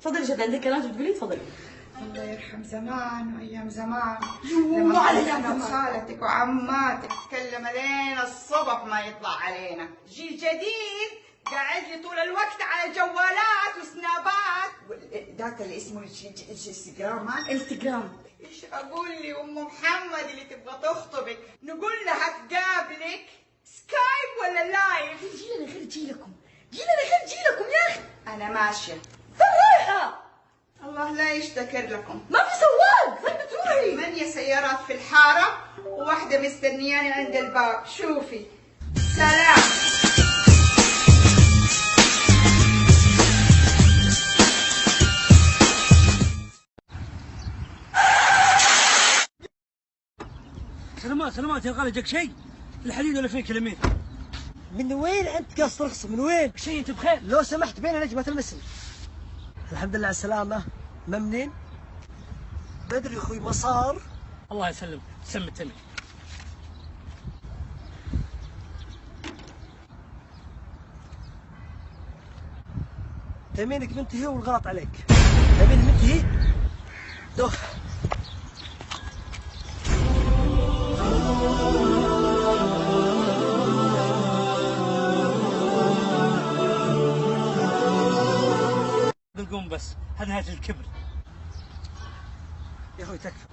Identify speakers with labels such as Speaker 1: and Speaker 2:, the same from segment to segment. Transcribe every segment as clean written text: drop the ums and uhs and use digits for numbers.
Speaker 1: تفضلي جد، عندك كلام تقولي؟ تفضلي.
Speaker 2: الله يرحم زمان وايام زمان.
Speaker 1: يوه على ايام
Speaker 2: زمان.
Speaker 1: زمان.
Speaker 2: خالتك وعماتك تتكلم علينا الصبح ما يطلع علينا. جيل جديد قاعد لي طول الوقت على جوالات وسنابات ذاك اللي اسمه انستغرام.
Speaker 1: انستغرام.
Speaker 2: ايش اقول لي ام محمد اللي تبغى تخطبك؟ نقول لها تقابلك سكايب ولا لايف؟
Speaker 1: جينا غير جيلكم، جينا غير جيلكم يا اخي.
Speaker 2: انا ماشيه.
Speaker 1: فين رايحه؟
Speaker 2: الله لا يشتكر لكم.
Speaker 1: ما في سواق، فين بتروحي؟
Speaker 2: 8 سيارات في الحاره وواحده مستنياني عند الباب. شوفي. سلام.
Speaker 3: سلامات يا غالي، جاك شيء؟ الحديد ولا فين كلمين؟
Speaker 4: من وين انت قاصد ترخص؟ من وين؟
Speaker 3: شيء انت بخير؟
Speaker 4: لو سمحت بين نجمة تلمسني. الحمد لله على السلامة. ما منين؟ بدري يا اخوي مسار.
Speaker 3: الله يسلمك، تسمى التمي.
Speaker 4: تمينك منتهي والغلط عليك. تمين منتهي؟ دوخ.
Speaker 3: قوم بس، هذا نهاية الكبر.
Speaker 4: يا اخوي تكفى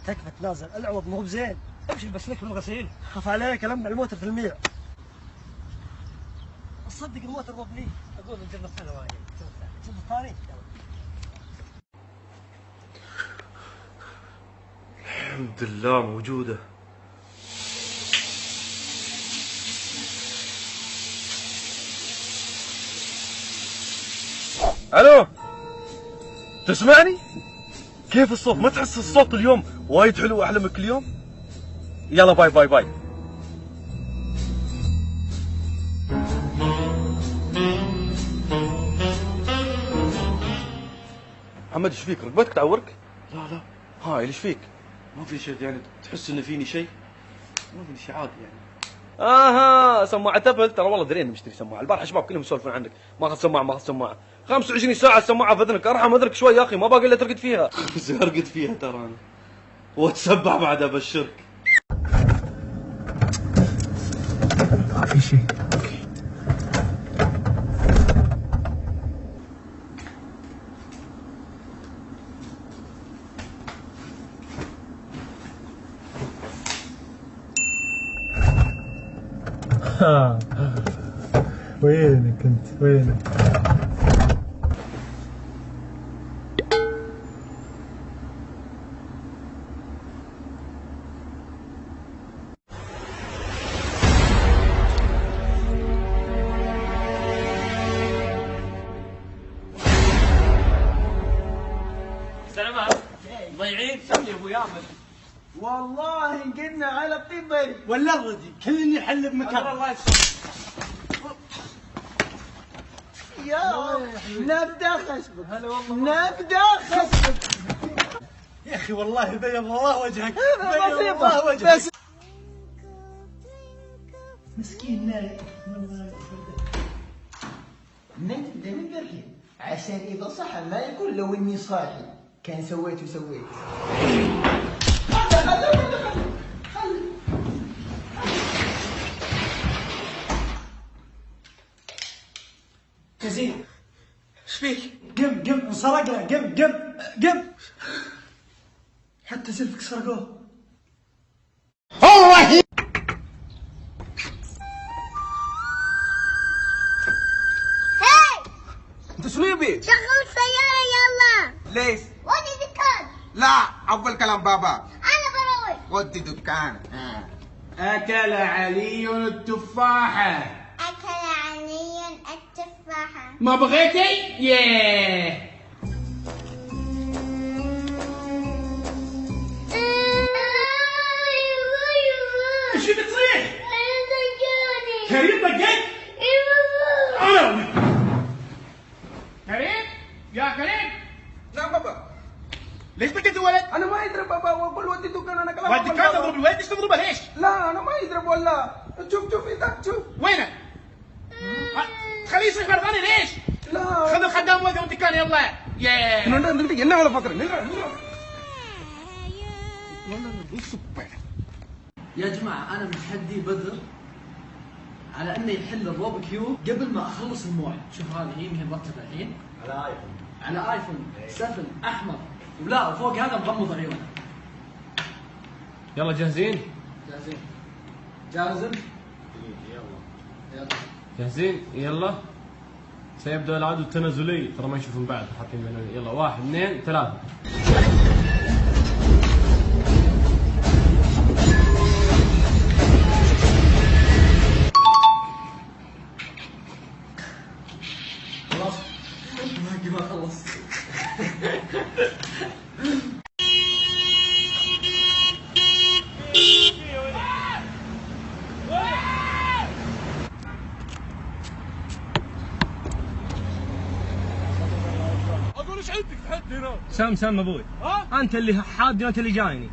Speaker 4: تكفى تنازل، العوض مو بزين.
Speaker 3: ابشر بس لك بالغسيل.
Speaker 4: خاف عليك لمع الموتر في الميع. تصدق الموتر مبني.
Speaker 3: اقول نجرب انا وياك.
Speaker 4: شوف الطاري.
Speaker 5: الحمد لله موجودة. الو، تسمعني؟ كيف الصوت؟ ما تحس الصوت اليوم وايد حلو واحلى من كل يوم؟ يلا باي باي باي. محمد ايش فيك؟ ركبتك تعورك؟ لا هاي ايش فيك؟ ما في شيء يعني، تحس ان فيني شيء؟ ما فيني شيء عادي يعني. سماعة ابل، ترى والله درينا مشتري سماعة، البارحة شباب كلهم يسولفون عنك، ماخذ سماعة، 25 ساعة السماعة في اذنك، ارحم اذنك شوي يا اخي، ما باقي الا ترقد فيها. ارقد فيها ترى انا. واتسبع بعد ابشرك.
Speaker 4: ما في شيء. وينك انت؟ وينك؟
Speaker 3: سلامات. ضيعين سمي ابو يامر.
Speaker 4: والله قلنا على الطيب ضيري.
Speaker 3: ولا الردي كلني حل بمكان. الله يسلمك.
Speaker 4: يا نبدا خشبك. هلا والله. نبدا خشبك.
Speaker 3: يا اخي والله بيض الله وجهك.
Speaker 4: بيض
Speaker 3: الله وجهك.
Speaker 4: مسكين نايم. نمت من بركي عشان اذا صحى ما يقول لو اني صاحي كان سويت.
Speaker 3: زين ايش فيك؟ قم انسرقنا. قم
Speaker 4: حتى سلفك سرقوه.
Speaker 6: انت شنو يبي؟
Speaker 7: شغل السيارة يلا.
Speaker 6: ليش؟
Speaker 7: ودي دكان.
Speaker 6: لا، اول كلام بابا.
Speaker 7: أنا بروح.
Speaker 6: ودي دكان.
Speaker 8: أكل علي التفاحة.
Speaker 7: أكل علي التفاحة.
Speaker 8: ما بغيتي؟ ياه. ايش بتصيح؟ كريم دقيت؟ انا كريم؟ يا كريم؟
Speaker 6: نعم بابا.
Speaker 8: ليش بكيت الولد؟
Speaker 6: انا ما يضرب بابا، واقول ودي دكان. انا كلام
Speaker 8: ودي كان تضرب الولد، ايش تضربه ليش؟
Speaker 6: لا انا ما يضرب والله. شوف انت شوف.
Speaker 8: وينه؟ خليه يصيح مرة ثانية ليش؟ خذ الخدام وذا وتكان يلا. يا
Speaker 6: என்ன வேலை பாக்குறேன்
Speaker 4: يا جماعة أنا متحدي بدر على إنه يحل الروب كيو قبل ما أخلص الموعد. شوف هذه هي مهي مرتبة الحين على آيفون 7 أحمر ولا وفوق هذا مغمض عيونه.
Speaker 9: يلا جاهزين؟
Speaker 4: جاهزين؟
Speaker 9: جاهزين؟ يلا سيبدأ العدد التنازلي، ترى ما يشوفون بعد حاطين بيننا. يلا 1 2 3.
Speaker 4: خلاص باقي ما خلص.
Speaker 3: سام ابوي انت اللي حادني وانت اللي جايني،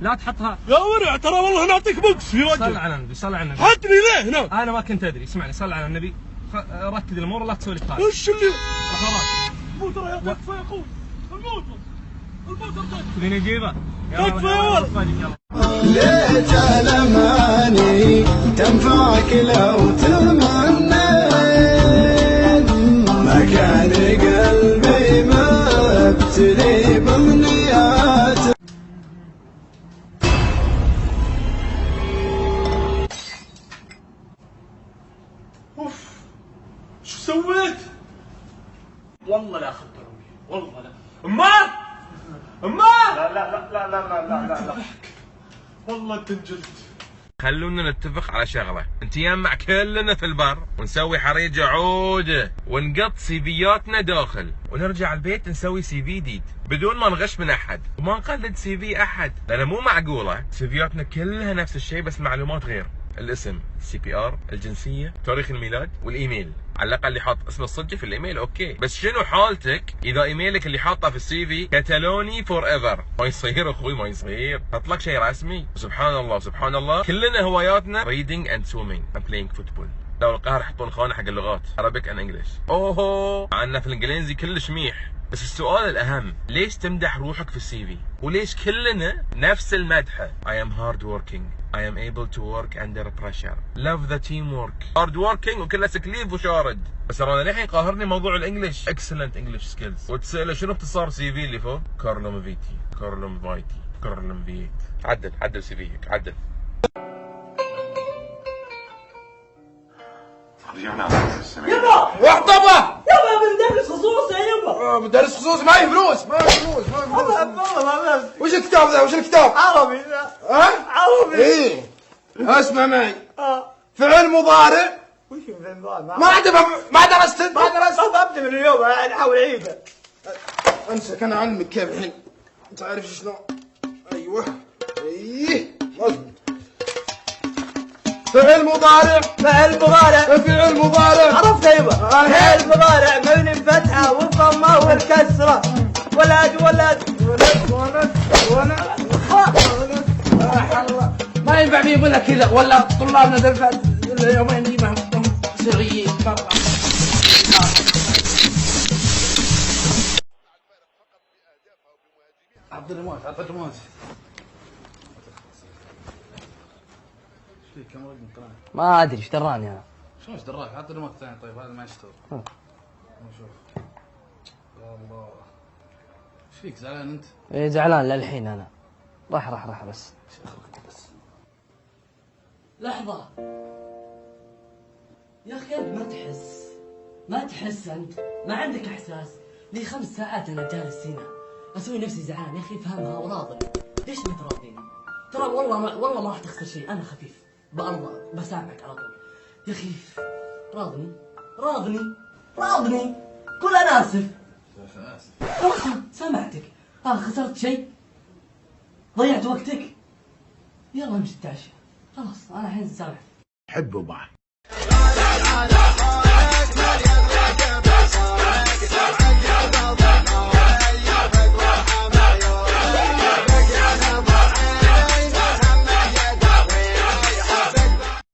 Speaker 3: لا تحطها
Speaker 5: يا ورع ترى والله نعطيك بوكس يا رجل.
Speaker 3: صل على النبي صل على النبي.
Speaker 5: حطني ليه هنا؟
Speaker 3: انا ما كنت ادري، اسمعني صل على النبي، ركز الامور ولا تسوي لي خالد.
Speaker 5: وش اللي
Speaker 3: خلاص
Speaker 5: مو ترى يا تكفى يا اخوي الموتر
Speaker 3: تبيني اجيبه؟
Speaker 5: تكفى يا ولد.
Speaker 10: ليت الاماني تنفعك لو تمنيت مكان قلبي مبتلي بامنيات.
Speaker 5: اوف شو سويت؟
Speaker 3: والله لا اخذت روحي والله لا.
Speaker 5: امار
Speaker 3: لا لا لا لا لا لا لا, لا.
Speaker 5: والله انت انجلت.
Speaker 11: خلونا نتفق على شغله، انت يجمع كلنا في البر ونسوي حريجه عوده ونقط سيفياتنا داخل ونرجع البيت نسوي سي في جديد بدون ما نغش من احد وما نقلد سي في احد، لان مو معقوله سيفياتنا كلها نفس الشيء بس معلومات غير. الاسم، السي بي ار، الجنسيه، تاريخ الميلاد والايميل. على الاقل اللي حاط اسم الصجي في الايميل اوكي، بس شنو حالتك اذا ايميلك اللي حاطه في السي في كتالوني فور ايفر؟ ما يصير اخوي ما يصير، حط لك شيء رسمي. سبحان الله سبحان الله، كلنا هواياتنا ريدنج اند سويمينج اند بلاينج فوتبول. لو القاهره يحطون خانه حق اللغات Arabic and English. اوهو عنا في الانجليزي كلش ميح. بس السؤال الأهم، ليش تمدح روحك في السي في؟ وليش كلنا نفس المدحة؟ I am hard working. I am able to work under pressure. Love the teamwork. Hard working وكله سكليف وشارد. بس انا للحين قاهرني موضوع الانجليش. Excellent English skills. وتسأله شنو اختصار سي في اللي فوق؟ كارلوم فيتي، كارلوم فايتي، كارلوم فيت. عدل سي فيك، عدل.
Speaker 6: رجعنا على السنة.
Speaker 1: يبا
Speaker 6: واحطبه
Speaker 1: يبا بندرس خصوصي يبا.
Speaker 6: مدرس خصوصي معي فلوس وش الكتاب ذا؟ وش الكتاب؟
Speaker 1: عربي.
Speaker 6: ها؟
Speaker 1: عربي.
Speaker 6: ايه اسمع معي. فعل مضارع.
Speaker 1: وش في المضارع؟
Speaker 6: ما درست انت؟
Speaker 1: ما درست ابدا من اليوم انا احاول اعيده.
Speaker 6: امسك انا اعلمك كيف الحين. انت عارف شلون؟ ايوه ايه مضبوط. فعل مضارع. فعل مضارع
Speaker 1: عرفت يبا. فعل مضارع مبني بفتحه والضمه والكسره. ولد
Speaker 6: ما ينفع فيه يقول لك كذا ولا طلابنا درفت يومين يجيبهم سريين مرة. عبد الموت ايش فيك؟ كم رقم قناة؟
Speaker 4: ما أدري إيش دراني أنا.
Speaker 6: شلون ايش دراك؟ حط الموت الثاني. طيب هذا ما يشتغل. نشوف. يا الله ايش فيك زعلان انت؟
Speaker 4: إيه زعلان للحين أنا. راح بس. لحظة يا أخي أنت ما تحس أنت ما عندك إحساس. لي 5 ساعات أنا جالس هنا أسوي نفسي زعلان. يا أخي افهمها وراضي. ليش ما تراضيني؟ ترى والله ما راح تخسر شيء. أنا خفيف بأرضى بسامحك على طول. يا أخي راضني قول أنا آسف. خلاص سامحتك. خسرت شيء؟ ضيعت وقتك؟ يلا امشي نتعشى. خلاص أنا الحين سامحت.
Speaker 8: حبوا بعض.